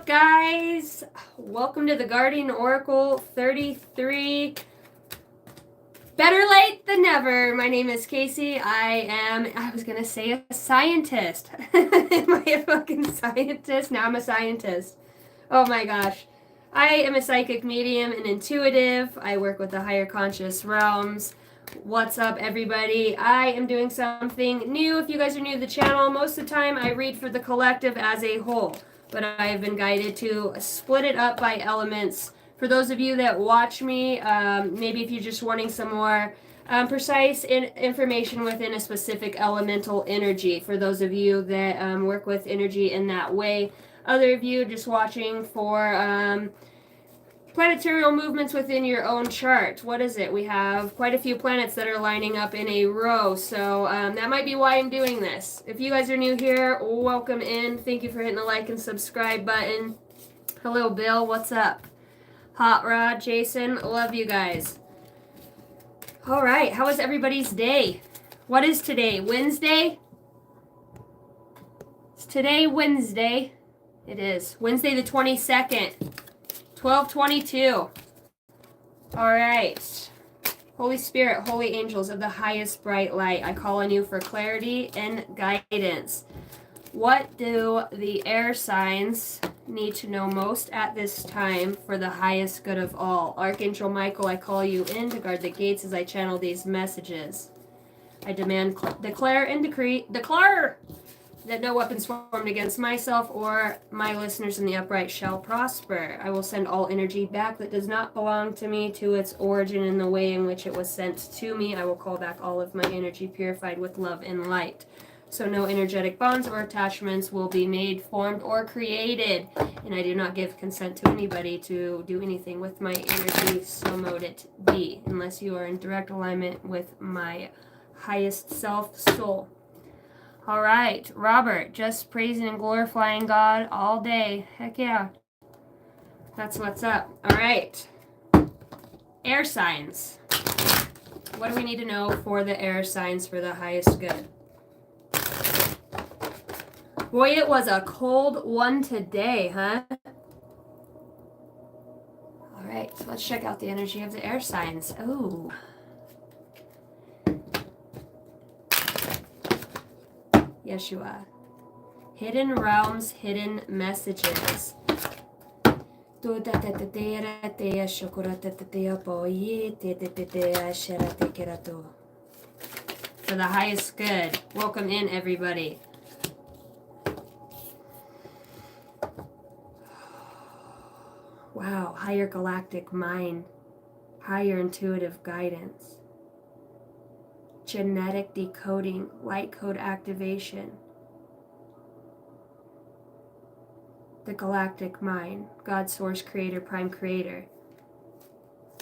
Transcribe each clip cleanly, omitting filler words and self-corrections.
guys? Welcome to the Guardian Oracle 33. Better late than never. My name is Casey. I was going to say a scientist. Am I a fucking scientist? Now I'm a scientist. Oh my gosh. I am a psychic medium and intuitive. I work with the higher conscious realms. What's up, everybody? I am doing something new. If you guys are new to the channel, most of the time I read for the collective as a whole, but I have been guided to split it up by elements. For those of you that watch me, maybe if you're just wanting some more precise information within a specific elemental energy, for those of you that work with energy in that way, other of you just watching for planetarial movements within your own chart. What is it? We have quite a few planets that are lining up in a row, so that might be why I'm doing this. If you guys are new here, welcome in. Thank you for hitting the like and subscribe button. Hello, Bill. What's up? Hot Rod, Jason, love you guys. All right, how was everybody's day? What is today? Wednesday? Is today Wednesday? It is. Wednesday the 22nd. 12:22. All right. Holy Spirit, holy angels of the highest bright light, I call on you for clarity and guidance. What do the air signs need to know most at this time for the highest good of all? Archangel Michael, I call you in to guard the gates as I channel these messages. I demand, declare, and declare that no weapons formed against myself or my listeners in the upright shall prosper. I will send all energy back that does not belong to me to its origin in the way in which it was sent to me. I will call back all of my energy purified with love and light. So no energetic bonds or attachments will be made, formed, or created. And I do not give consent to anybody to do anything with my energy, so mote it be, unless you are in direct alignment with my highest self soul. All right, Robert, just praising and glorifying God all day. Heck yeah. That's what's up. All right. Air signs. What do we need to know for the air signs for the highest good? Boy, it was a cold one today, huh? All right, so let's check out the energy of the air signs. Oh. Yeshua. Hidden realms, hidden messages. For the highest good. Welcome in, everybody. Wow, higher galactic mind, higher intuitive guidance. Genetic decoding, light code activation, the galactic mind, God, source, creator, prime creator.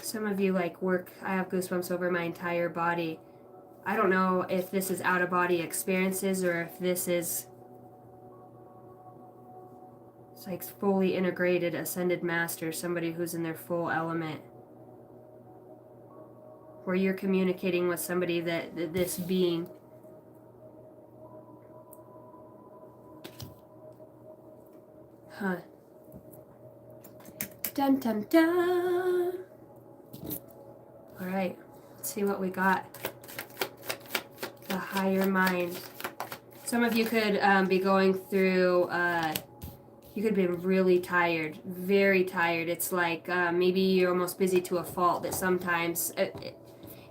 Some of you work, I have goosebumps over my entire body. I don't know if this is out of body experiences or if this is fully integrated ascended master, somebody who's in their full element, where you're communicating with somebody that this being. Huh. Dun dun dun. All right, let's see what we got. The higher mind. Some of you could be going through, you could be really tired, very tired. It's like maybe you're almost busy to a fault that sometimes,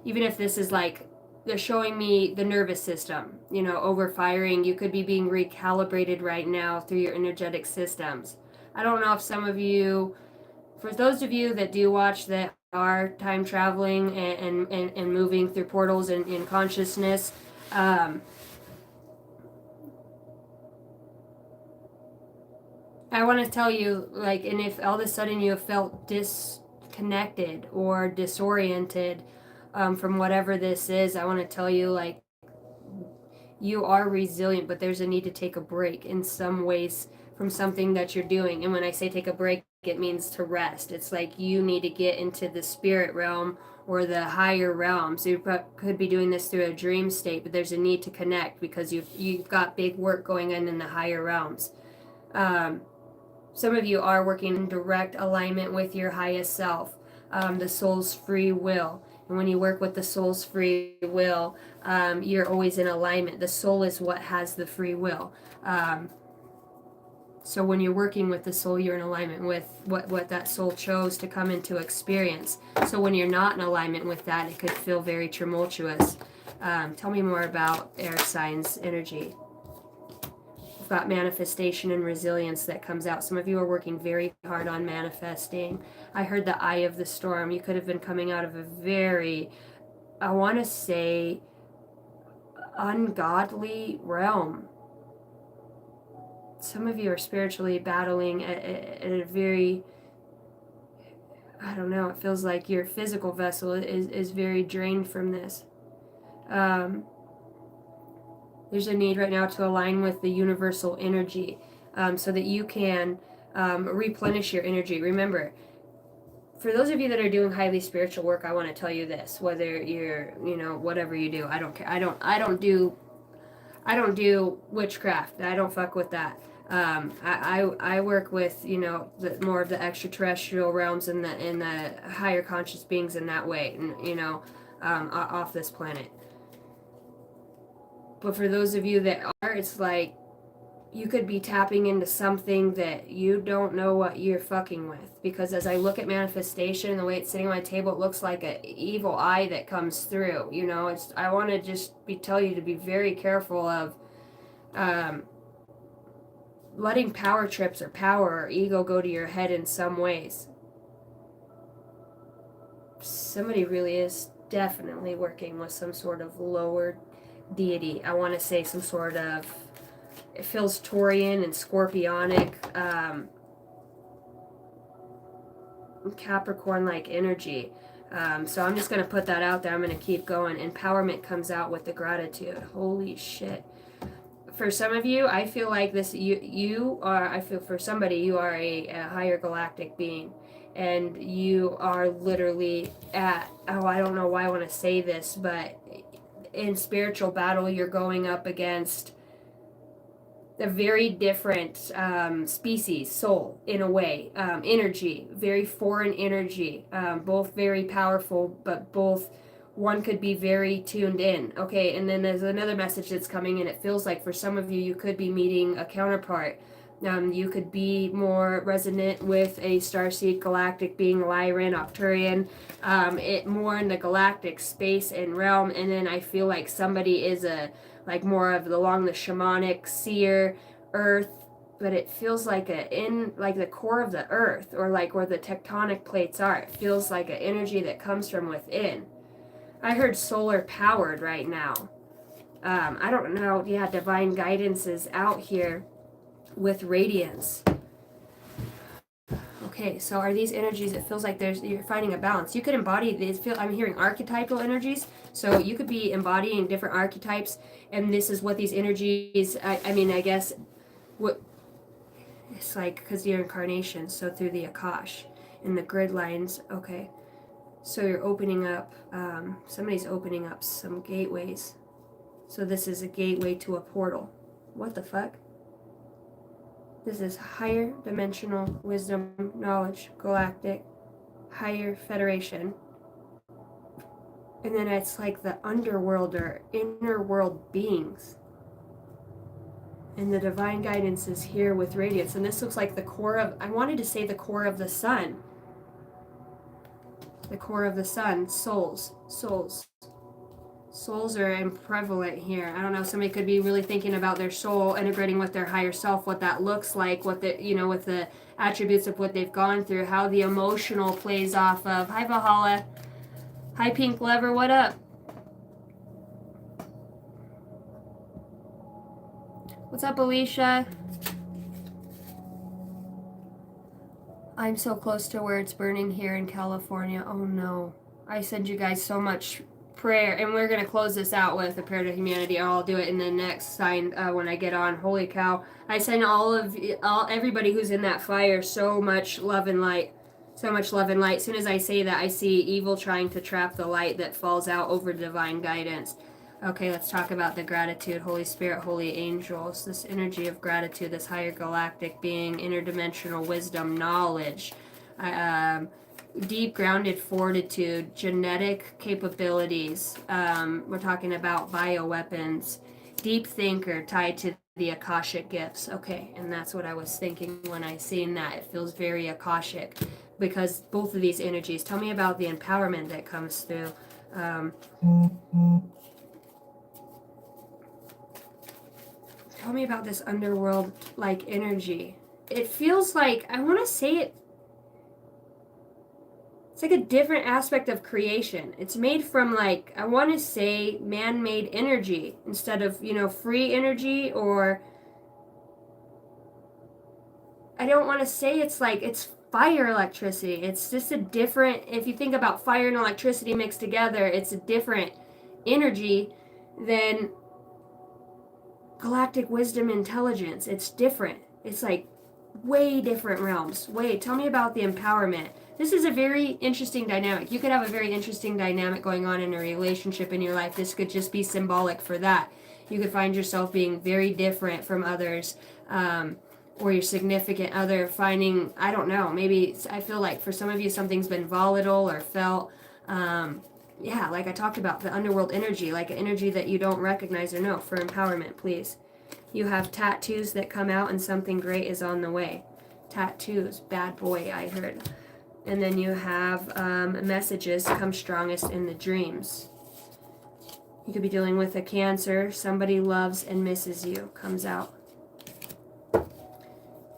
even if this is they're showing me the nervous system, overfiring, you could be being recalibrated right now through your energetic systems. I don't know if some of you, for those of you that do watch that are time traveling and moving through portals and in consciousness, I want to tell you, and if all of a sudden you have felt disconnected or disoriented from whatever this is, I want to tell you, you are resilient, but there's a need to take a break in some ways from something that you're doing. And when I say take a break, it means to rest. It's you need to get into the spirit realm or the higher realms. You could be doing this through a dream state, but there's a need to connect because you've got big work going on in the higher realms. Some of you are working in direct alignment with your highest self, the soul's free will. And when you work with the soul's free will, you're always in alignment. The soul is what has the free will. So when you're working with the soul, you're in alignment with what that soul chose to come into experience. So when you're not in alignment with that, it could feel very tumultuous. Tell me more about air signs energy. We've got manifestation and resilience that comes out. Some of you are working very hard on manifesting. I heard the eye of the storm. You could have been coming out of a very, I want to say, ungodly realm. Some of you are spiritually battling at a very, I don't know, it feels like your physical vessel is very drained from this. There's a need right now to align with the universal energy, so that you can replenish your energy. Remember, for those of you that are doing highly spiritual work, I want to tell you this: whether you're, whatever you do, I don't care. I don't do witchcraft. I don't fuck with that. I work with more of the extraterrestrial realms and the higher conscious beings in that way, and off this planet. But for those of you that are, it's like you could be tapping into something that you don't know what you're fucking with. Because as I look at manifestation and the way it's sitting on my table, it looks like an evil eye that comes through. I want to just tell you to be very careful of letting power trips or power or ego go to your head in some ways. Somebody really is definitely working with some sort of lower deity. I want to say some sort of, it feels Taurian and Scorpionic, Capricorn-like energy. So I'm just going to put that out there. I'm going to keep going. Empowerment comes out with the gratitude. Holy shit. For some of you, I feel like this, I feel for somebody, you are a higher galactic being. And you are literally at, I don't know why I want to say this, but in spiritual battle, you're going up against a very different species, soul, in a way, energy, very foreign energy, both very powerful, but both, one could be very tuned in. Okay, and then there's another message that's coming in. It feels like for some of you, you could be meeting a counterpart. You could be more resonant with a starseed galactic being, Lyran, Octurian, it more in the galactic space and realm. And then I feel like somebody is more of along the shamanic, seer, earth, but it feels like in the core of the earth, or like where the tectonic plates are. It feels like an energy that comes from within. I heard solar powered right now. I don't know. Yeah, divine guidance is out here with radiance. Okay, so are these energies, it feels like you're finding a balance. You could embody these, I'm hearing archetypal energies, so you could be embodying different archetypes, and this is what these energies, I guess, what it's like, because you're incarnation, so through the Akash, and the grid lines, okay. So you're opening up, somebody's opening up some gateways. So this is a gateway to a portal. What the fuck? This is higher dimensional wisdom, knowledge, galactic, higher federation. And then it's like the underworld or inner world beings. And the divine guidance is here with radiance. And this looks like the core of, I wanted to say the core of the sun. The core of the sun, souls. Souls are prevalent here. I don't know, somebody could be really thinking about their soul, integrating with their higher self, what that looks like, what the, with the attributes of what they've gone through, how the emotional plays off of. Hi, Valhalla. Hi, Pink Lover, what up? What's up, Alicia? I'm so close to where it's burning here in California. Oh no. I send you guys so much prayer, and we're going to close this out with a prayer to humanity. I'll do it in the next sign when I get on. Holy cow. I send everybody who's in that fire so much love and light. So much love and light. As soon as I say that, I see evil trying to trap the light that falls out over divine guidance. Okay, let's talk about the gratitude. Holy Spirit, holy angels, this energy of gratitude, this higher galactic being, interdimensional wisdom, knowledge, um, deep grounded fortitude, genetic capabilities. We're talking about bioweapons, deep thinker tied to the Akashic gifts. Okay, and that's what I was thinking when I seen that. It feels very Akashic because both of these energies. Tell me about the empowerment that comes through. Um, Tell me about this underworld like energy. It feels like, I want to say it's like a different aspect of creation. It's made from, like, I want to say man-made energy instead of, free energy, or I don't want to say it's like it's fire electricity. It's just a different, if you think about fire and electricity mixed together, it's a different energy than galactic wisdom intelligence. It's different. It's like way different realms. Tell me about the empowerment. This is a very interesting dynamic. You could have a very interesting dynamic going on in a relationship in your life. This could just be symbolic for that. You could find yourself being very different from others, or your significant other finding, I don't know, maybe I feel like for some of you something's been volatile or felt, yeah, like I talked about, the underworld energy, like an energy that you don't recognize or know. For empowerment, please. You have tattoos that come out and something great is on the way. Tattoos, bad boy, I heard. And then you have messages come strongest in the dreams. You could be dealing with a Cancer. Somebody loves and misses you, comes out.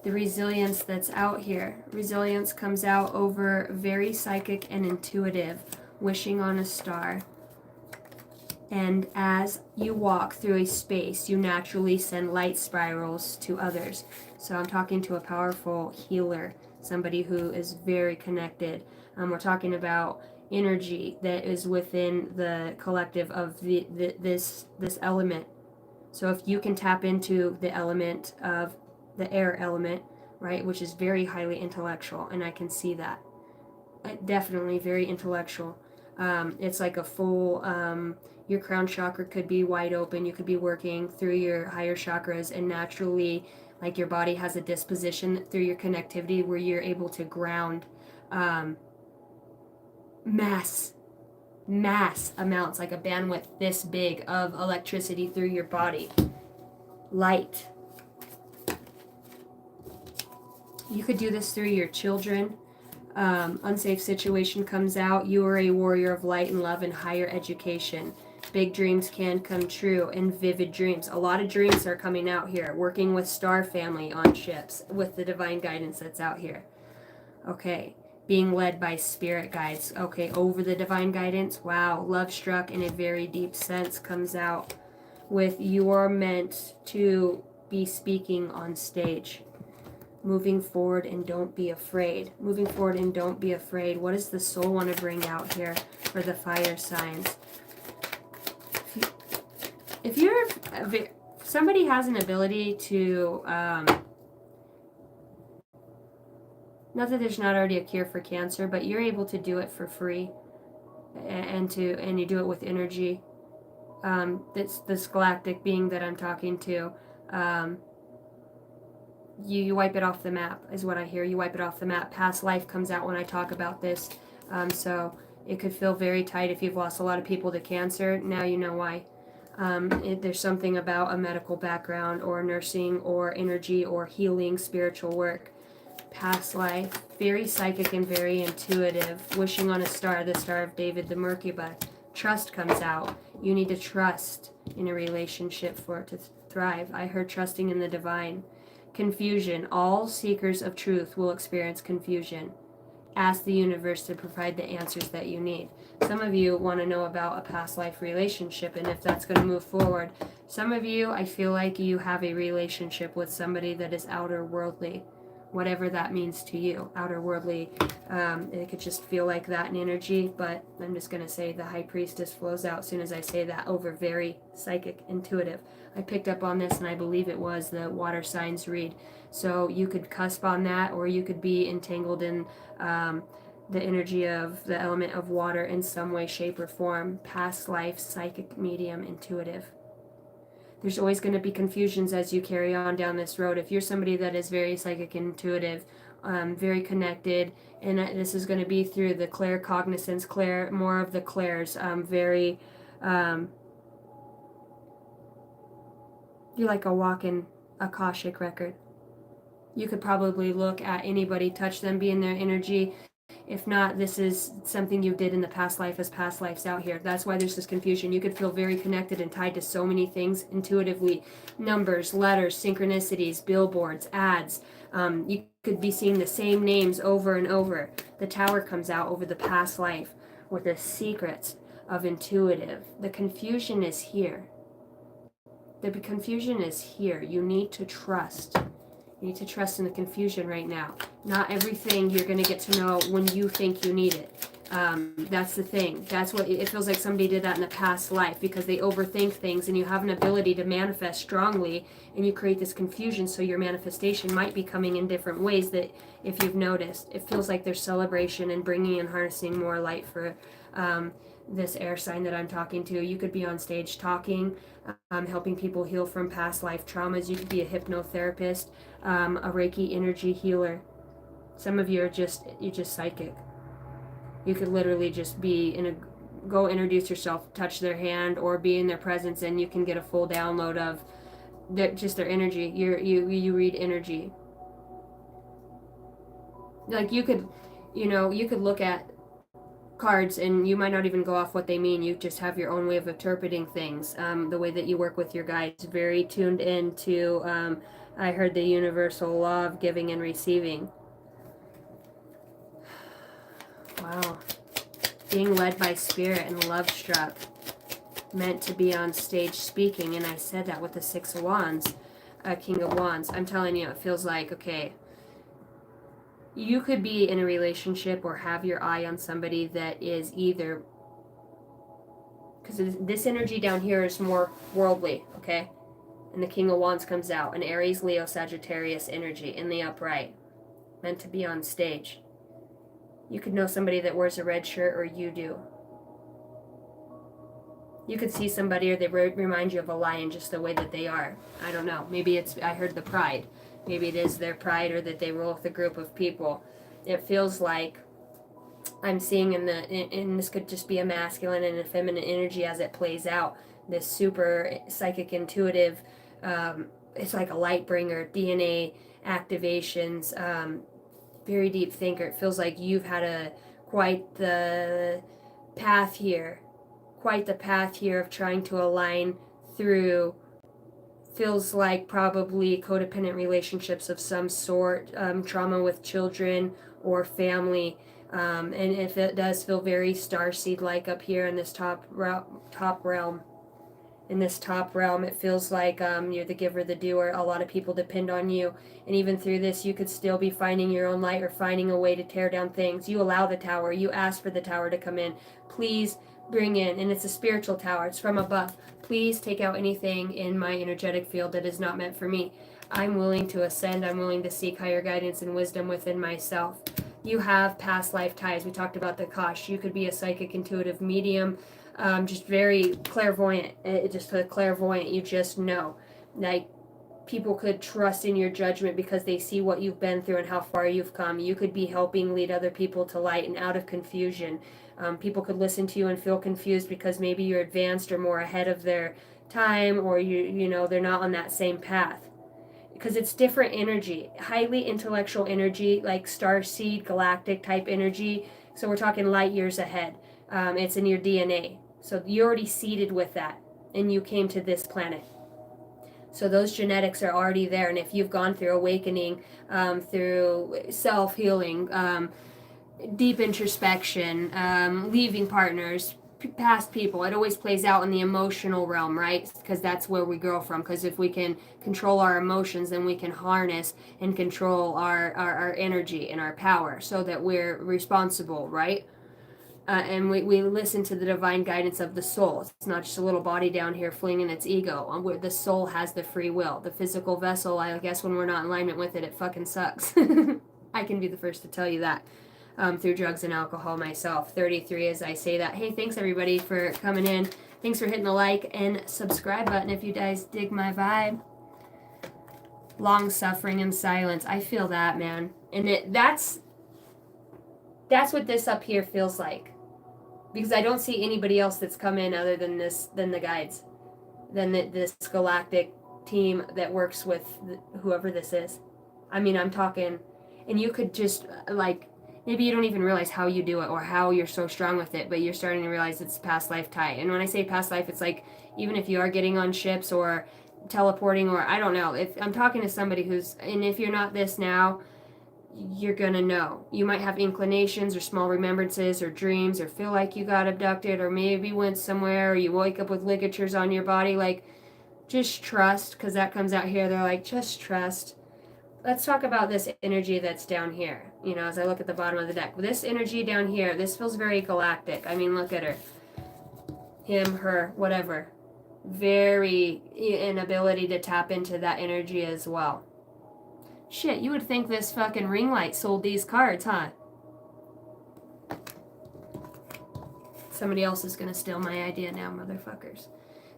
The resilience that's out here. Resilience comes out over very psychic and intuitive, wishing on a star. And as you walk through a space, you naturally send light spirals to others. So I'm talking to a powerful healer, somebody who is very connected. We're talking about energy that is within the collective of this element. So if you can tap into the element of the air element, right, which is very highly intellectual, and I can see that. Definitely very intellectual. It's like a full, your crown chakra could be wide open. You could be working through your higher chakras, and naturally, like, your body has a disposition through your connectivity where you're able to ground mass amounts, like a bandwidth this big of electricity through your body. Light. You could do this through your children. Unsafe situation comes out. You are a warrior of light and love and higher education. Big dreams can come true, and vivid dreams. A lot of dreams are coming out here. Working with star family on ships with the divine guidance that's out here. Okay. Being led by spirit guides. Okay. Over the divine guidance. Wow. Love struck in a very deep sense comes out with you are meant to be speaking on stage. Moving forward and don't be afraid. Moving forward and don't be afraid. What does the soul want to bring out here for the fire signs? If somebody has an ability to, not that there's not already a cure for cancer, but you're able to do it for free, and you do it with energy. This galactic being that I'm talking to, you wipe it off the map, is what I hear. You wipe it off the map. Past life comes out when I talk about this. So it could feel very tight if you've lost a lot of people to cancer. Now you know why. There's something about a medical background or nursing or energy or healing, spiritual work. Past life, very psychic and very intuitive. Wishing on a star, the Star of David, the Merkaba. Trust comes out. You need to trust in a relationship for it to thrive. I heard trusting in the divine. Confusion. All seekers of truth will experience confusion. Ask the universe to provide the answers that you need. Some of you want to know about a past life relationship and if that's going to move forward. Some of you, I feel like you have a relationship with somebody that is outer worldly, whatever that means to you. Outer worldly, it could just feel like that in energy, but I'm just going to say the high priestess flows out as soon as I say that, over very psychic, intuitive. I picked up on this and I believe it was the water signs read. So you could cusp on that, or you could be entangled in the energy of the element of water in some way, shape, or form, past life, psychic, medium, intuitive. There's always going to be confusions as you carry on down this road. If you're somebody that is very psychic and intuitive, very connected, and this is going to be through the claircognizance, more of the clairs, very, you're like a walking Akashic record. You could probably look at anybody, touch them, be in their energy. If not, this is something you did in the past life as past lives out here. That's why there's this confusion. You could feel very connected and tied to so many things intuitively. Numbers, letters, synchronicities, billboards, ads. You could be seeing the same names over and over. The tower comes out over the past life with the secrets of intuitive. The confusion is here. The confusion is here. You need to trust. You need to trust in the confusion right now. Not everything you're going to get to know when you think you need it. That's the thing. That's what it feels like somebody did that in the past life, because they overthink things, and you have an ability to manifest strongly, and you create this confusion, so your manifestation might be coming in different ways. That, if you've noticed, it feels like there's celebration and bringing and harnessing more light for this air sign that I'm talking to. You could be on stage talking, helping people heal from past life traumas. You could be a hypnotherapist, a Reiki energy healer. Some of you are just psychic. You could literally just be go introduce yourself, touch their hand, or be in their presence, and you can get a full download of just their energy. You read energy. Like you could look at cards and you might not even go off what they mean. You just have your own way of interpreting things. The way that you work with your guides, very tuned into I heard the universal law of giving and receiving. Wow. Being led by spirit and love struck, meant to be on stage speaking. And I said that with the Six of Wands, King of Wands. I'm telling you, it feels like, okay, you could be in a relationship or have your eye on somebody that is either, because this energy down here is more worldly, okay? And the King of Wands comes out, an Aries, Leo, Sagittarius energy in the upright, meant to be on stage. You could know somebody that wears a red shirt, or you do. You could see somebody, or they remind you of a lion, just the way that they are. I don't know. Maybe I heard the pride. Maybe it is their pride, or that they roll with a group of people. It feels like I'm seeing and this could just be a masculine and a feminine energy as it plays out. This super psychic, intuitive, it's like a light bringer, DNA activations, very deep thinker. It feels like you've had quite the path here of trying to align through, feels like probably codependent relationships of some sort, trauma with children or family, and if it does feel very starseed like up here in this top realm. In this top realm, it feels like you're the giver, the doer. A lot of people depend on you. And even through this, you could still be finding your own light or finding a way to tear down things. You allow the tower. You ask for the tower to come in. Please bring in, and it's a spiritual tower. It's from above. Please take out anything in my energetic field that is not meant for me. I'm willing to ascend. I'm willing to seek higher guidance and wisdom within myself. You have past life ties. We talked about the Akash. You could be a psychic, intuitive medium, just very clairvoyant. Just a clairvoyant, you just know. Like, people could trust in your judgment because they see what you've been through and how far you've come. You could be helping lead other people to light and out of confusion. People could listen to you and feel confused because maybe you're advanced or more ahead of their time, or they're not on that same path. Because it's different energy, highly intellectual energy, like starseed, galactic type energy. So we're talking light years ahead. It's in your DNA. So you're already seeded with that, and you came to this planet. So those genetics are already there, and if you've gone through awakening, through self-healing, deep introspection, leaving partners, past people, it always plays out in the emotional realm, right? Because that's where we grow from. Because if we can control our emotions, then we can harness and control our energy and our power, so that we're responsible, right? And we listen to the divine guidance of the soul. It's not just a little body down here flinging its ego. Where the soul has the free will. The physical vessel, I guess when we're not in alignment with it, it fucking sucks. I can be the first to tell you that. through drugs and alcohol myself. 33 as I say that. Hey, thanks everybody for coming in. Thanks for hitting the like and subscribe button if you guys dig my vibe. Long suffering and silence. I feel that, man. And that's what this up here feels like. Because I don't see anybody else that's come in other than the guides. Than this galactic team that works with whoever this is. I mean, I'm talking, and you could just, like, maybe you don't even realize how you do it or how you're so strong with it, but you're starting to realize it's past life tie. And when I say past life, it's like, even if you are getting on ships or teleporting or I don't know, if I'm talking to somebody who's, and if you're not this now, you're gonna know. You might have inclinations or small remembrances or dreams or feel like you got abducted or maybe went somewhere or you wake up with ligatures on your body. Like, just trust, because that comes out here. They're like, just trust. Let's talk about this energy that's down here. You know, as I look at the bottom of the deck, this energy down here, this feels very galactic. I mean, look at her, him, her, whatever. Very inability to tap into that energy as well. Shit, you would think this fucking ring light sold these cards, huh? Somebody else is gonna steal my idea now, motherfuckers.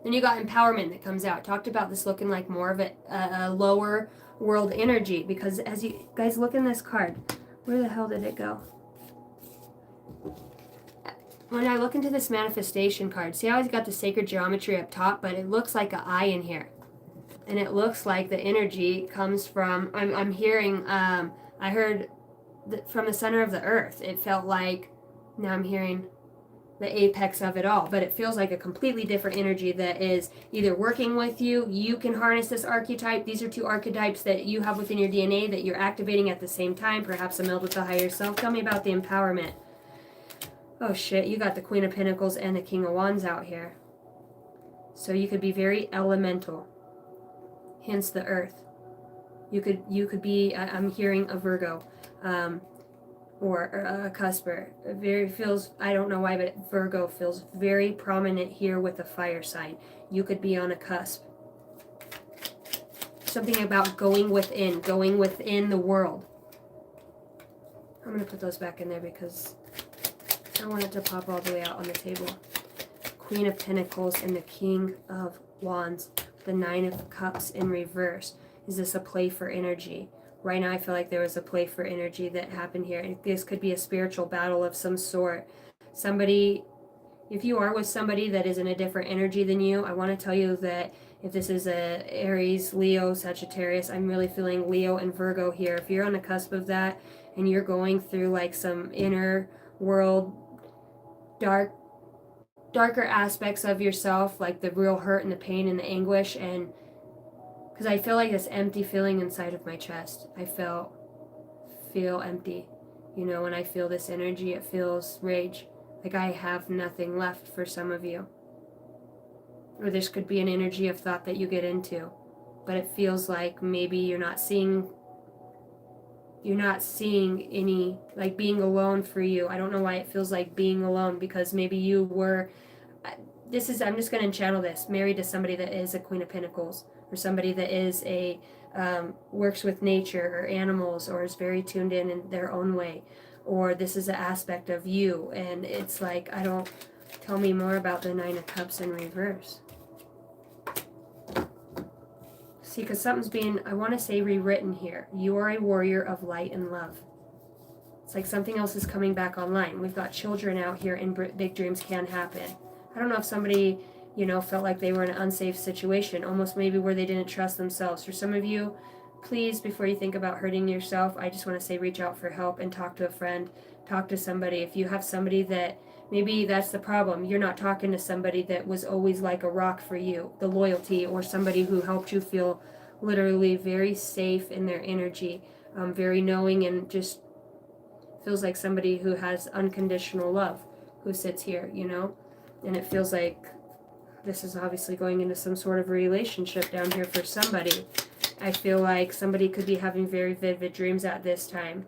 Then you got empowerment that comes out. Talked about this looking like more of a lower world energy, because as you guys look in this card, where the hell did it go? When I look into this manifestation card, see how it's got the sacred geometry up top, but it looks like an eye in here. And it looks like the energy comes from, I'm hearing, I heard from the center of the earth. It felt like, now I'm hearing the apex of it all, but it feels like a completely different energy that is either working with you. You can harness this archetype. These are two archetypes that you have within your DNA that you're activating at the same time, perhaps a meld with the higher self. Tell me about the empowerment. Oh shit, you got the Queen of Pentacles and the King of Wands out here. So you could be very elemental. Hence the earth. You could be, I'm hearing a Virgo, or a cusper. It very feels, I don't know why, but Virgo feels very prominent here with a fire sign. You could be on a cusp. Something about going within the world. I'm going to put those back in there because I want it to pop all the way out on the table. Queen of Pentacles and the King of Wands. The Nine of Cups in reverse. Is this a play for energy? Right now I feel like there was a play for energy that happened here. This could be a spiritual battle of some sort. Somebody, if you are with somebody that is in a different energy than you, I want to tell you that if this is a Aries, Leo, Sagittarius, I'm really feeling Leo and Virgo here. If you're on the cusp of that and you're going through like some inner world, darker aspects of yourself, like the real hurt and the pain and the anguish, and because I feel like this empty feeling inside of my chest. I feel empty. You know, when I feel this energy, it feels rage. Like I have nothing left for some of you. Or this could be an energy of thought that you get into. But it feels like maybe you're not seeing any, like being alone for you. I don't know why it feels like being alone, because maybe you were, I'm just going to channel this, married to somebody that is a Queen of Pentacles, or somebody that is a, works with nature or animals, or is very tuned in their own way. Or this is an aspect of you, and it's like, tell me more about the Nine of Cups in reverse. See, because something's being, I want to say, rewritten here. You are a warrior of light and love. It's like something else is coming back online. We've got children out here, and big dreams can happen. I don't know if somebody, you know, felt like they were in an unsafe situation, almost maybe where they didn't trust themselves. For some of you, please, before you think about hurting yourself, I just want to say reach out for help and talk to a friend, talk to somebody. If you have somebody that, maybe that's the problem, you're not talking to somebody that was always like a rock for you, the loyalty, or somebody who helped you feel literally very safe in their energy, very knowing, and just feels like somebody who has unconditional love who sits here, you know. And it feels like this is obviously going into some sort of relationship down here for somebody. I feel like somebody could be having very vivid dreams at this time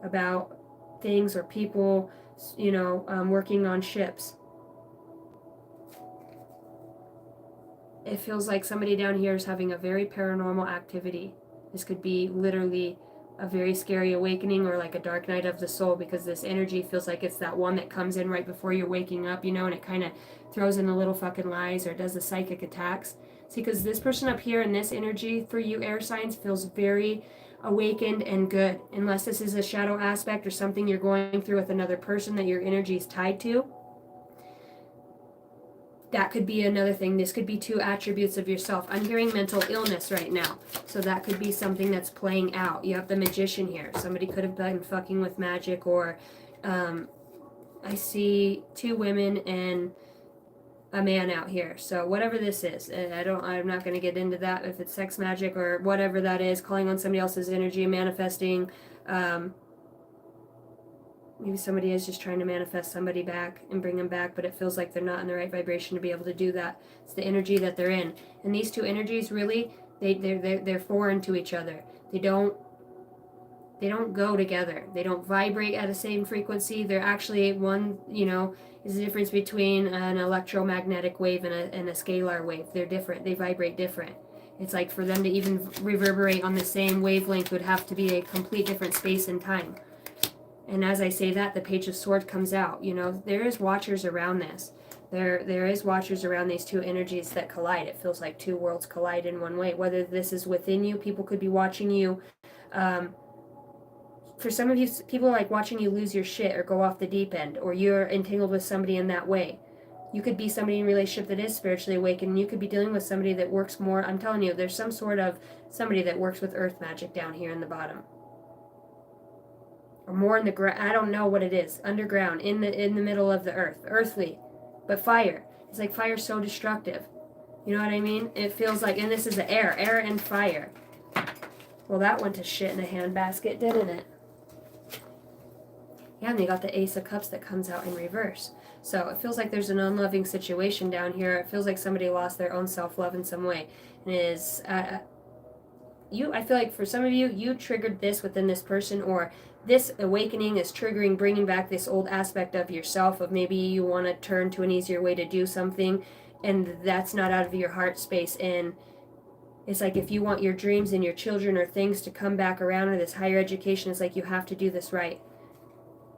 about things or people, you know, working on ships. It feels like somebody down here is having a very paranormal activity. This could be literally a very scary awakening or like a dark night of the soul, because this energy feels like it's that one that comes in right before you're waking up, you know, and it kind of throws in the little fucking lies or does the psychic attacks. See, because this person up here in this energy for you air signs feels very awakened and good, unless this is a shadow aspect or something you're going through with another person that your energy is tied to. That could be another thing. This could be two attributes of yourself. I'm hearing mental illness right now. So that could be something that's playing out. You have the magician here. Somebody could have been fucking with magic, or I see two women and a man out here. So whatever this is, I'm not going to get into that, if it's sex magic or whatever that is, calling on somebody else's energy and manifesting. Maybe somebody is just trying to manifest somebody back and bring them back, but it feels like they're not in the right vibration to be able to do that. It's the energy that they're in. And these two energies really, they're foreign to each other. They don't go together. They don't vibrate at the same frequency. They're actually one, you know, is the difference between an electromagnetic wave and a scalar wave. They're different. They vibrate different. It's like for them to even reverberate on the same wavelength would have to be a complete different space and time. And as I say that, the Page of Swords comes out. You know, there is watchers around this. There is watchers around these two energies that collide. It feels like two worlds collide in one way. Whether this is within you, people could be watching you. For some of you, people are like watching you lose your shit or go off the deep end, or you're entangled with somebody in that way. You could be somebody in a relationship that is spiritually awakened, and you could be dealing with somebody that works more. I'm telling you, there's some sort of somebody that works with earth magic down here in the bottom. Or more in the ground. I don't know what it is. Underground, in the middle of the earth, earthly, but fire. It's like fire's so destructive. You know what I mean? It feels like, and this is the air and fire. Well, that went to shit in a handbasket, didn't it? Yeah, and they got the Ace of Cups that comes out in reverse. So it feels like there's an unloving situation down here. It feels like somebody lost their own self-love in some way, and it is. I feel like for some of you, you triggered this within this person, or this awakening is triggering, bringing back this old aspect of yourself, of maybe you want to turn to an easier way to do something, and that's not out of your heart space. And it's like if you want your dreams and your children or things to come back around, or this higher education, it's like you have to do this right.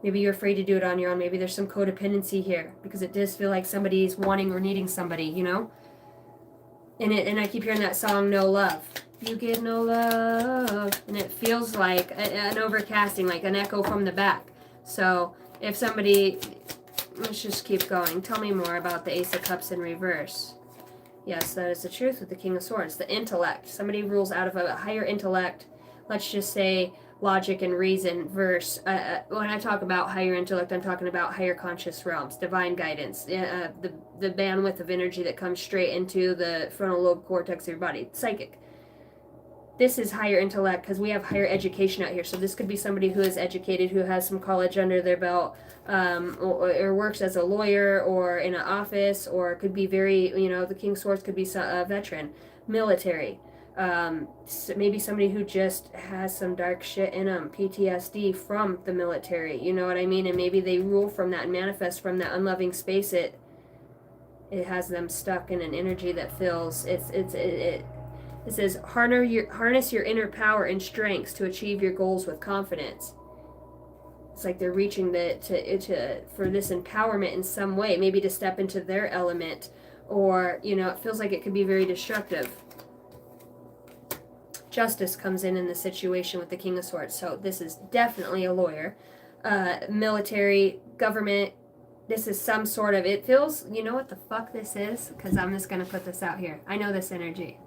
Maybe you're afraid to do it on your own. Maybe there's some codependency here, because it does feel like somebody's wanting or needing somebody, you know? And I keep hearing that song, No Love. You get no love. And it feels like an overcasting, like an echo from the back. So if somebody, let's just keep going. Tell me more about the Ace of Cups in reverse. Yes, that is the truth with the King of Swords. The intellect. Somebody rules out of a higher intellect. Let's just say logic and reason versus, when I talk about higher intellect, I'm talking about higher conscious realms, divine guidance, the bandwidth of energy that comes straight into the frontal lobe cortex of your body, psychic. This is higher intellect because we have higher education out here. So this could be somebody who is educated, who has some college under their belt, or works as a lawyer or in an office, or could be very, you know, the King of Swords could be a veteran, military. Maybe somebody who just has some dark shit in them, PTSD from the military, you know what I mean? And maybe they rule from that and manifest from that unloving space. It has them stuck in an energy that feels, it says, harness your inner power and strengths to achieve your goals with confidence. It's like they're reaching for this empowerment in some way, maybe to step into their element, or, you know, it feels like it could be very destructive. Justice comes in the situation with the King of Swords. So this is definitely a lawyer, military, government. This is some sort of, it feels, you know what the fuck this is? Because I'm just going to put this out here. I know this energy.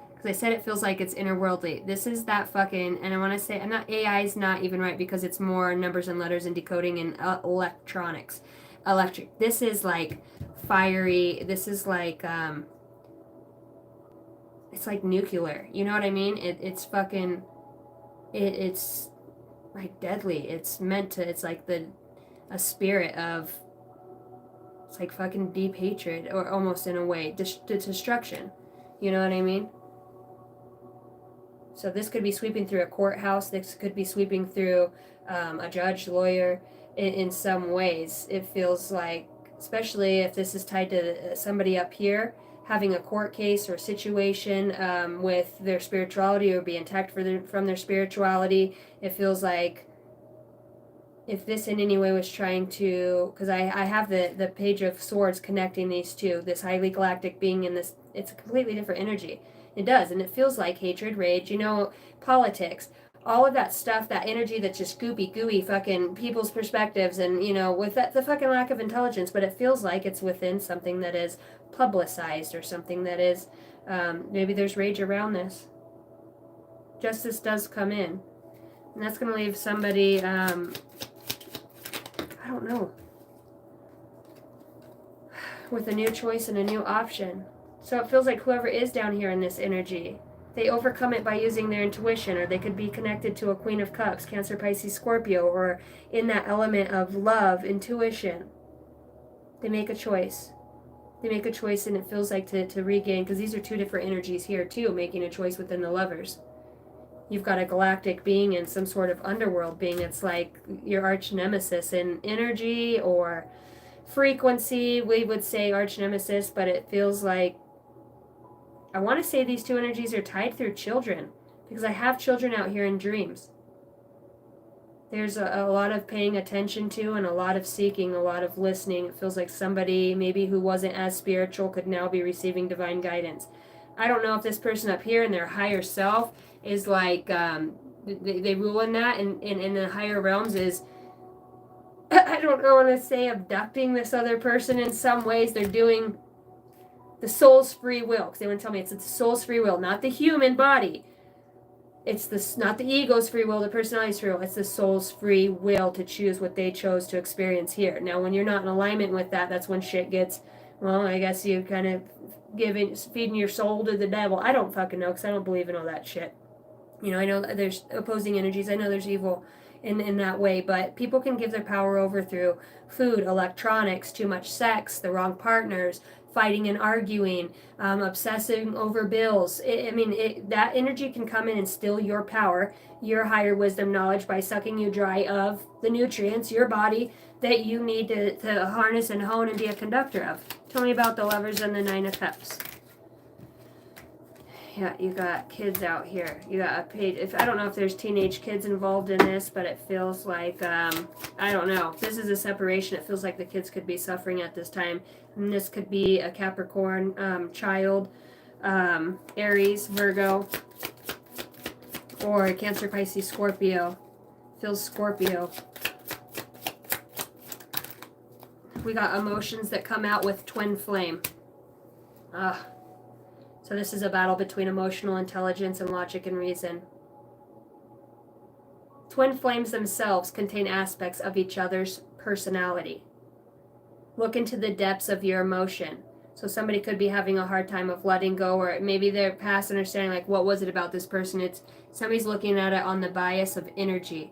Because I said it feels like it's innerworldly. This is that fucking, and I want to say, I'm not, AI is not even right, because it's more numbers and letters and decoding and electronics. Electric. This is like fiery. This is like, it's like nuclear. You know what I mean? It's fucking, it's like deadly. It's meant to, it's like a spirit of, it's like fucking deep hatred, or almost in a way, destruction. You know what I mean? So this could be sweeping through a courthouse. This could be sweeping through a judge, lawyer. In some ways, it feels like, especially if this is tied to somebody up here, having a court case or situation with their spirituality, or being attacked from their spirituality. It feels like if this in any way was trying to, because I have the Page of Swords connecting these two, this highly galactic being in this, it's a completely different energy. It does, and it feels like hatred, rage, politics, all of that stuff, that energy that's just goopy, gooey, fucking people's perspectives, and, with the fucking lack of intelligence, but it feels like it's within something that is publicized, or something that is, maybe there's rage around this. Justice does come in, and that's going to leave somebody, I don't know, with a new choice and a new option. So it feels like whoever is down here in this energy, they overcome it by using their intuition, or they could be connected to a Queen of Cups, Cancer, Pisces, Scorpio, or in that element of love, intuition. They make a choice. They make a choice, and it feels like to regain, because these are two different energies here too, making a choice within the lovers. You've got a galactic being and some sort of underworld being. It's like your arch nemesis in energy or frequency. We would say arch nemesis, but it feels like, I want to say these two energies are tied through children, because I have children out here in dreams. There's a lot of paying attention to, and a lot of seeking, a lot of listening. It feels like somebody maybe who wasn't as spiritual could now be receiving divine guidance. I don't know if this person up here in their higher self is like, they rule in that, and in the higher realms is, I don't know, want to say abducting this other person in some ways. They're doing the soul's free will, because they want to tell me it's the soul's free will, not the human body. It's not the ego's free will, the personality's free will. It's the soul's free will to choose what they chose to experience here. Now, when you're not in alignment with that, that's when shit gets, well, I guess you kind of feeding your soul to the devil. I don't fucking know, because I don't believe in all that shit. I know that there's opposing energies. I know there's evil in that way, but people can give their power over through food, electronics, too much sex, the wrong partners, fighting and arguing, obsessing over bills. That energy can come in and steal your power, your higher wisdom knowledge, by sucking you dry of the nutrients, your body, that you need to harness and hone and be a conductor of. Tell me about the Lovers and the Nine of Cups. Yeah, you got kids out here. You got a page. I don't know if there's teenage kids involved in this, but it feels like, I don't know. If this is a separation, it feels like the kids could be suffering at this time. And this could be a Capricorn child, Aries, Virgo, or Cancer, Pisces, Scorpio. Feels Scorpio. We got emotions that come out with twin flame. So this is a battle between emotional intelligence and logic and reason. Twin flames themselves contain aspects of each other's personality. Look into the depths of your emotion. So somebody could be having a hard time of letting go, or maybe their past understanding, like, what was it about this person? It's somebody's looking at it on the bias of energy,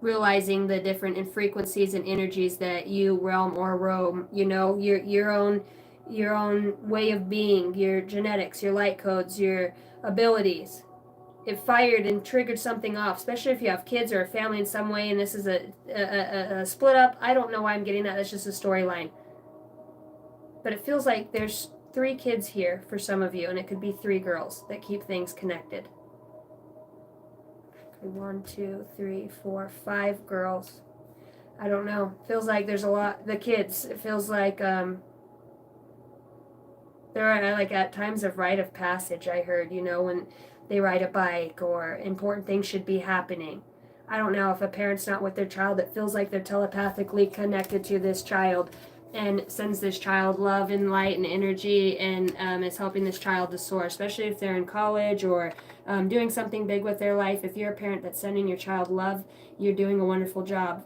realizing the different frequencies and energies that you realm or roam, your own way of being, your genetics, your light codes, your abilities. It fired and triggered something off, especially if you have kids or a family in some way, and this is a split up. I don't know why I'm getting that. That's just a storyline. But it feels like there's 3 kids here for some of you, and it could be 3 girls that keep things connected. 1, 2, 3, 4, 5 girls. I don't know. Feels like there's a lot. The kids, it feels like, there are, like, at times of rite of passage, I heard, when they ride a bike or important things should be happening. I don't know if a parent's not with their child, it feels like they're telepathically connected to this child and sends this child love and light and energy, and is helping this child to soar, especially if they're in college or doing something big with their life. If you're a parent that's sending your child love, you're doing a wonderful job.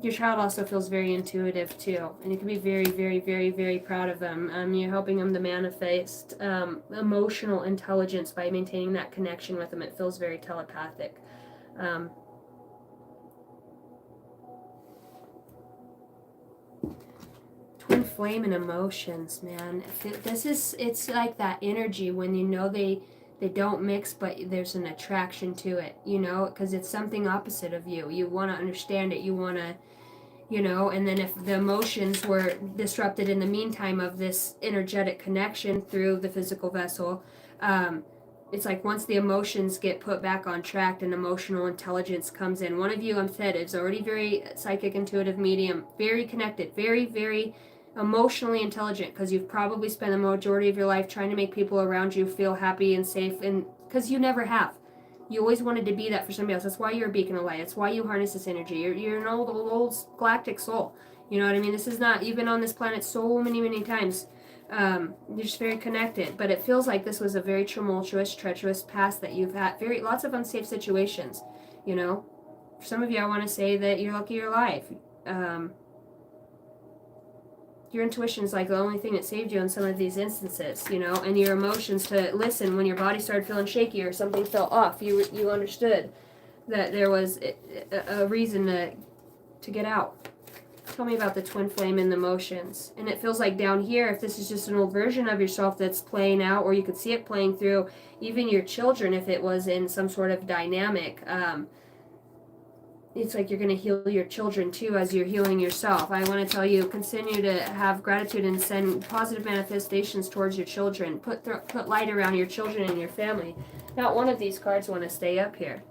Your child also feels very intuitive too, and you can be very, very, very, very proud of them. You're helping them to manifest emotional intelligence by maintaining that connection with them. It feels very telepathic. Twin flame and emotions, man. It's like that energy when they don't mix, but there's an attraction to it, because it's something opposite of you. You want to understand it. You want you know, and then if the emotions were disrupted in the meantime of this energetic connection through the physical vessel, it's like once the emotions get put back on track and emotional intelligence comes in. One of you, I'm said, is already very psychic, intuitive, medium, very connected, very, very emotionally intelligent, because you've probably spent the majority of your life trying to make people around you feel happy and safe, and because you never have. You always wanted to be that for somebody else. That's why you're a beacon of light. That's why you harness this energy. You're an old galactic soul. You know what I mean? This is not, you've been on this planet so many times. You're just very connected. But it feels like this was a very tumultuous, treacherous past that you've had. Lots of unsafe situations, you know. For some of you, I want to say that you're lucky you're alive. Your intuition is like the only thing that saved you in some of these instances, you know, and your emotions to listen when your body started feeling shaky or something felt off. You understood that there was a reason to get out. Tell me about the twin flame and the emotions. And it feels like down here, if this is just an old version of yourself that's playing out, or you could see it playing through even your children if it was in some sort of dynamic, it's like you're going to heal your children too as you're healing yourself. I want to tell you, continue to have gratitude and send positive manifestations towards your children. Put light around your children and your family. Not one of these cards want to stay up here.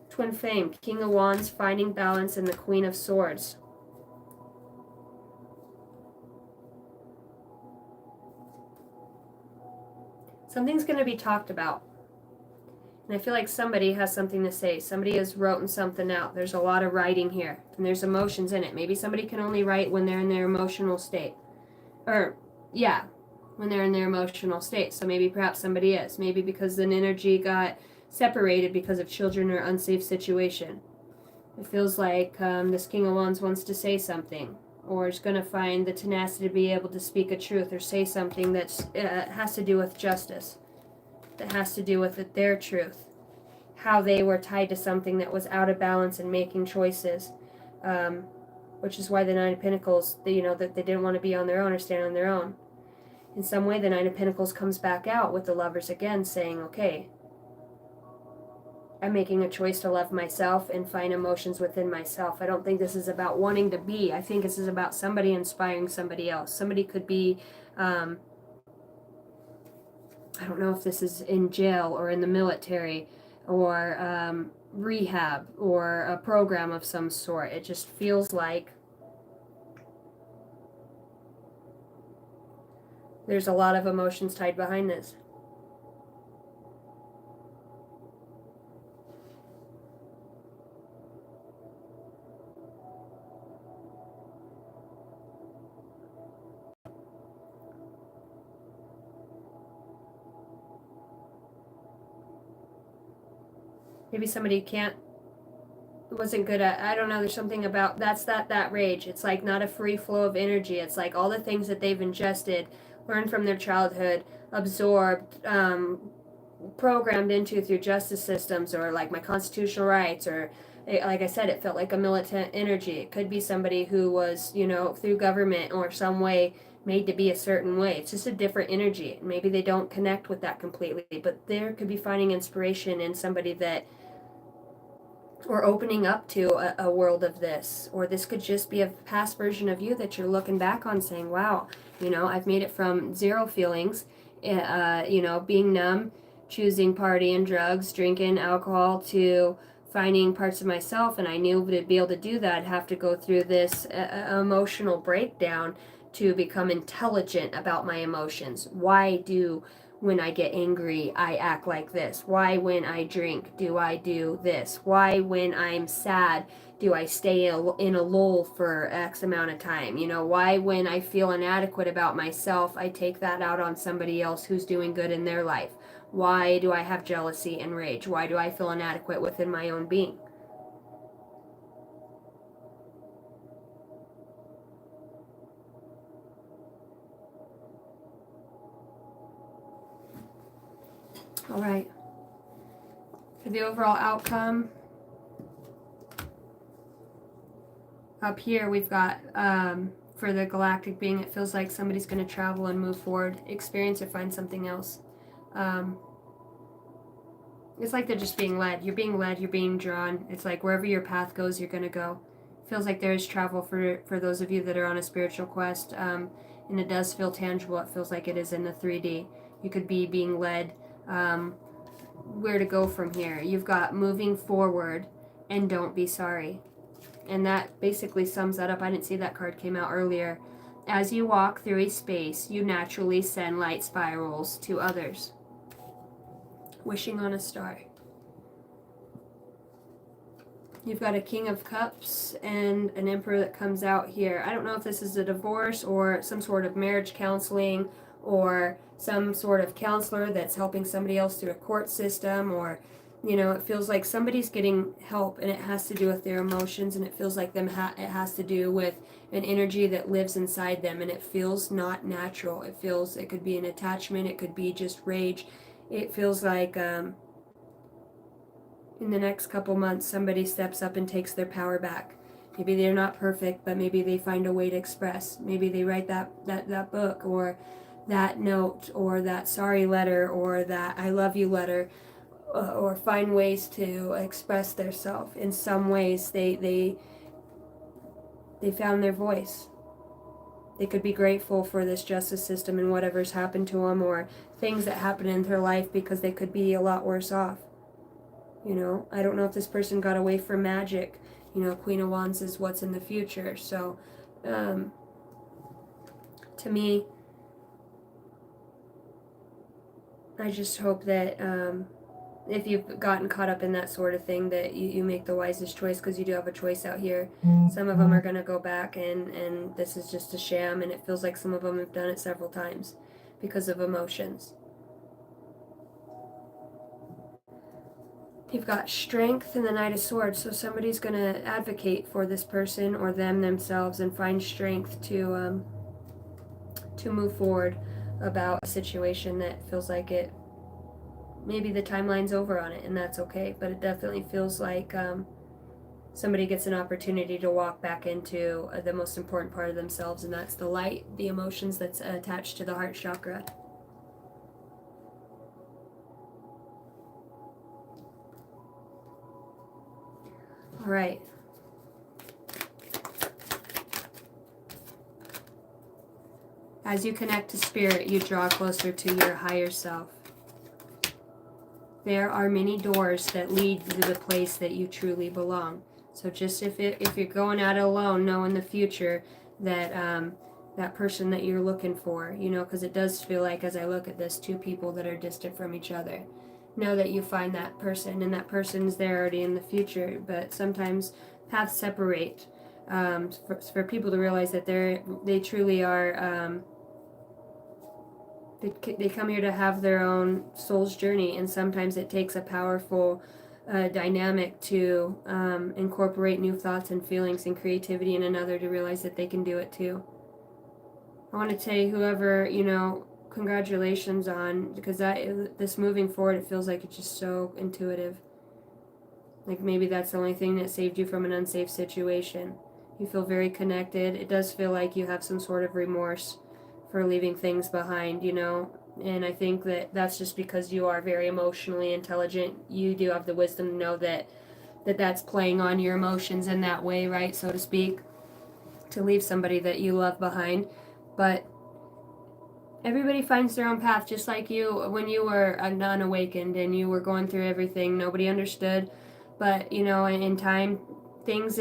Twin flame, King of Wands, finding balance, and the Queen of Swords. Something's going to be talked about. And I feel like somebody has something to say. Somebody has written something out. There's a lot of writing here. And there's emotions in it. Maybe somebody can only write when they're in their emotional state. Or, yeah, when they're in their emotional state. So maybe perhaps somebody is. Maybe because an energy got separated because of children or unsafe situation. It feels like this King of Wands wants to say something. Or is going to find the tenacity to be able to speak a truth or say something that has to do with justice. That has to do with their truth, how they were tied to something that was out of balance and making choices, which is why the Nine of Pentacles, that they didn't want to be on their own or stand on their own. In some way, the Nine of Pentacles comes back out with the Lovers again, saying, okay, I'm making a choice to love myself and find emotions within myself. I don't think this is about wanting to be. I think this is about somebody inspiring somebody else. Somebody could be I don't know if this is in jail or in the military or rehab or a program of some sort. It just feels like there's a lot of emotions tied behind this. Maybe somebody wasn't good at, I don't know, there's something about, that rage. It's like not a free flow of energy. It's like all the things that they've ingested, learned from their childhood, absorbed, programmed into through justice systems, or like my constitutional rights, or like I said, it felt like a militant energy. It could be somebody who was, through government or some way made to be a certain way. It's just a different energy. Maybe they don't connect with that completely, but there could be finding inspiration in somebody that, or opening up to a world of this, or this could just be a past version of you that you're looking back on saying, wow, I've made it from zero feelings, being numb, choosing party and drugs, drinking alcohol, to finding parts of myself. And I knew to be able to do that, I'd have to go through this emotional breakdown to become intelligent about my emotions. Why do, when I get angry, I act like this? Why, when I drink, do I do this? Why, when I'm sad, do I stay in a lull for X amount of time? Why, when I feel inadequate about myself, I take that out on somebody else who's doing good in their life? Why do I have jealousy and rage? Why do I feel inadequate within my own being? All right. For the overall outcome, up here we've got, for the galactic being, it feels like somebody's going to travel and move forward, experience, or find something else. It's like they're just being led. You're being led, you're being drawn. It's like wherever your path goes, you're going to go. Feels like there is travel for those of you that are on a spiritual quest, and it does feel tangible. It feels like it is in the 3D. You could be being led where to go from here. You've got moving forward and don't be sorry. And that basically sums that up. I didn't see that card came out earlier. As you walk through a space, you naturally send light spirals to others. Wishing on a star. You've got a King of Cups and an Emperor that comes out here. I don't know if this is a divorce or some sort of marriage counseling or some sort of counselor that's helping somebody else through a court system, or, you know, it feels like somebody's getting help and it has to do with their emotions, and it feels like it has to do with an energy that lives inside them, and it feels not natural. It could be an attachment, it could be just rage. It feels like in the next couple months, somebody steps up and takes their power back. Maybe they're not perfect, but maybe they find a way to express. Maybe they write that book, or that note, or that sorry letter, or that I love you letter, or find ways to express their self. In some ways, they found their voice. They could be grateful for this justice system and whatever's happened to them, or things that happen in their life, because they could be a lot worse off. You know, I don't know if this person got away from magic. You know, Queen of Wands is what's in the future. So, to me, I just hope that if you've gotten caught up in that sort of thing, that you make the wisest choice, because you do have a choice out here. Some of them are going to go back, and this is just a sham, and it feels like some of them have done it several times because of emotions. You've got Strength and the Knight of Swords, so somebody's going to advocate for this person or themselves and find strength to move forward about a situation that feels like it, maybe the timeline's over on it, and that's okay, but it definitely feels like somebody gets an opportunity to walk back into the most important part of themselves, and that's the light, the emotions that's attached to the heart chakra. All right. As you connect to spirit, you draw closer to your higher self. There are many doors that lead to the place that you truly belong. So just if you're going out alone, know in the future that that person that you're looking for, you know, because it does feel like, as I look at this, two people that are distant from each other. Know that you find that person, and that person's there already in the future, but sometimes paths separate. For people to realize that they truly are, they come here to have their own soul's journey, and sometimes it takes a powerful dynamic to incorporate new thoughts and feelings and creativity in another to realize that they can do it too. I want to say, whoever, you know, congratulations on, because this moving forward, it feels like it's just so intuitive. Like maybe that's the only thing that saved you from an unsafe situation. You feel very connected. It does feel like you have some sort of remorse for leaving things behind, you know, and I think that that's just because you are very emotionally intelligent. You do have the wisdom to know that's playing on your emotions in that way, right, so to speak, to leave somebody that you love behind. But everybody finds their own path, just like you when you were unawakened and you were going through everything. Nobody understood, but you know, in time, things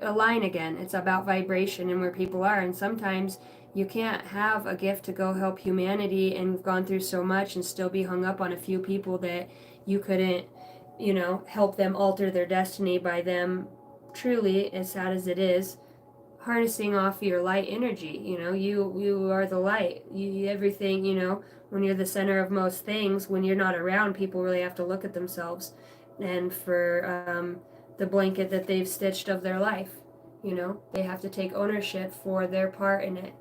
align again. It's about vibration and where people are, and sometimes you can't have a gift to go help humanity and have gone through so much and still be hung up on a few people that you couldn't, you know, help them alter their destiny by them truly, as sad as it is, harnessing off your light energy. You know, you are the light. Everything, you know, when you're the center of most things, when you're not around, people really have to look at themselves and for the blanket that they've stitched of their life. You know, they have to take ownership for their part in it.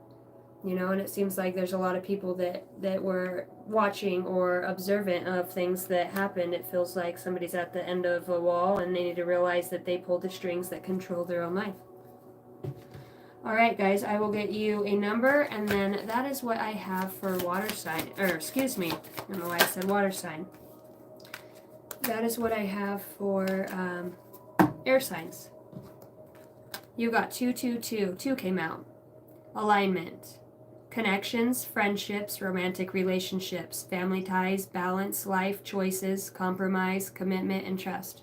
You know, and it seems like there's a lot of people that were watching or observant of things that happened. It feels like somebody's at the end of a wall and they need to realize that they pulled the strings that control their own life. All right, guys, I will get you a number, and then that is what I have for water sign, or excuse me, I don't know why I said water sign. That is what I have for air signs. You got 222. 2 came out. Alignment. Connections, friendships, romantic relationships, family ties, balance, life choices, compromise, commitment, and trust.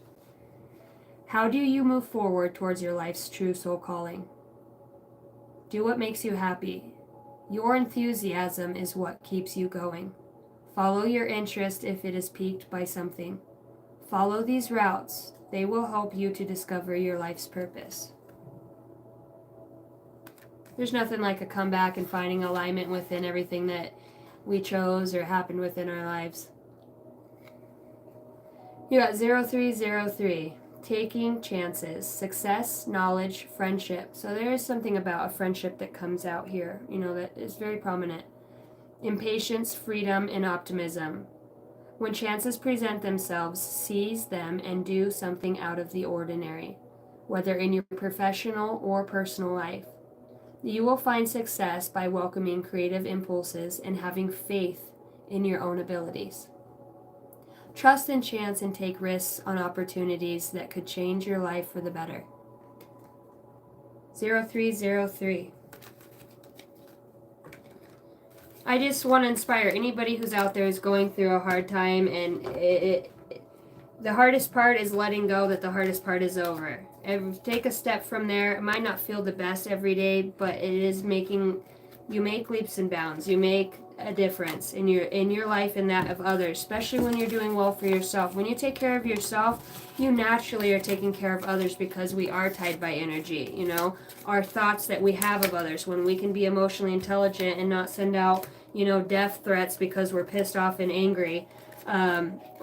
How do you move forward towards your life's true soul calling? Do what makes you happy. Your enthusiasm is what keeps you going. Follow your interest if it is piqued by something. Follow these routes. They will help you to discover your life's purpose. There's nothing like a comeback and finding alignment within everything that we chose or happened within our lives. You got 0303. Taking chances. Success, knowledge, friendship. So there is something about a friendship that comes out here, that is very prominent. Impatience, freedom, and optimism. When chances present themselves, seize them and do something out of the ordinary, whether in your professional or personal life. You will find success by welcoming creative impulses and having faith in your own abilities. Trust in chance and take risks on opportunities that could change your life for the better. 0303. I just want to inspire anybody who's out there who's going through a hard time, and the hardest part is letting go that the hardest part is over. Take a step from there. It might not feel the best every day, but it is you make leaps and bounds. You make a difference in your life and that of others, especially when you're doing well for yourself. When you take care of yourself, you naturally are taking care of others, because we are tied by energy, our thoughts that we have of others. When we can be emotionally intelligent and not send out, death threats because we're pissed off and angry,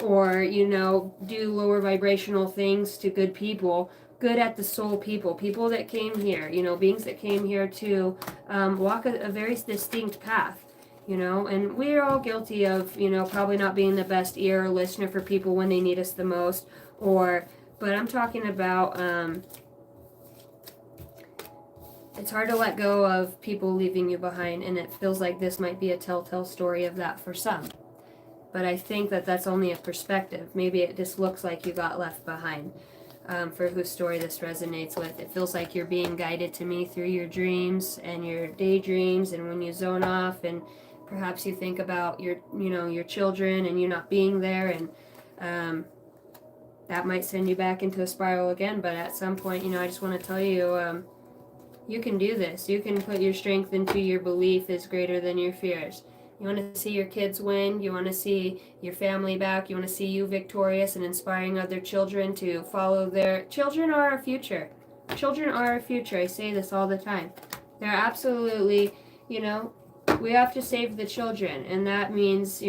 or do lower vibrational things to good people, good at the soul people that came here, beings that came here to walk a very distinct path. And we're all guilty of, probably not being the best ear or listener for people when they need us the most, but I'm talking about, it's hard to let go of people leaving you behind, and it feels like this might be a telltale story of that for some. But I think that that's only a perspective. Maybe it just looks like you got left behind. For whose story this resonates with. It feels like you're being guided to me through your dreams and your daydreams, and when you zone off, and perhaps you think about your children and you not being there, and that might send you back into a spiral again. But at some point, I just want to tell you, you can do this. You can put your strength into your belief is greater than your fears. You want to see your kids win. You want to see your family back. You want to see you victorious and inspiring other children to follow their... Children are our future. Children are our future. I say this all the time. They're absolutely, we have to save the children. And that means,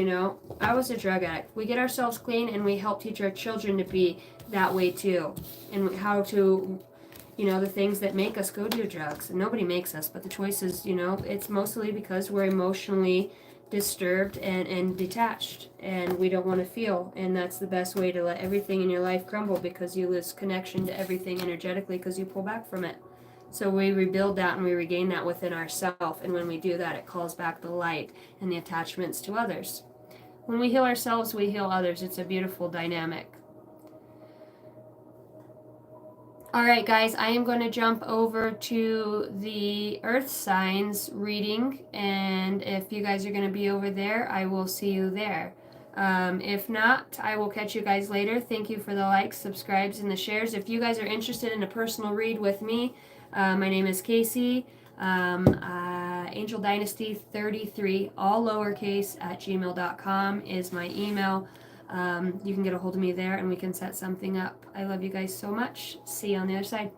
I was a drug addict. We get ourselves clean and we help teach our children to be that way too. And how to... the things that make us go do drugs. And nobody makes us, but the choices, it's mostly because we're emotionally disturbed and detached, and we don't want to feel, and that's the best way to let everything in your life crumble, because you lose connection to everything energetically because you pull back from it. So we rebuild that and we regain that within ourselves, and when we do that, it calls back the light and the attachments to others. When we heal ourselves, we heal others. It's a beautiful dynamic. Alright guys, I am going to jump over to the earth signs reading, and if you guys are going to be over there, I will see you there. If not, I will catch you guys later. Thank you for the likes, subscribes, and the shares. If you guys are interested in a personal read with me, my name is Casey, Angel Dynasty 33, all lowercase, @gmail.com is my email. You can get a hold of me there and we can set something up. I love you guys so much. See you on the other side.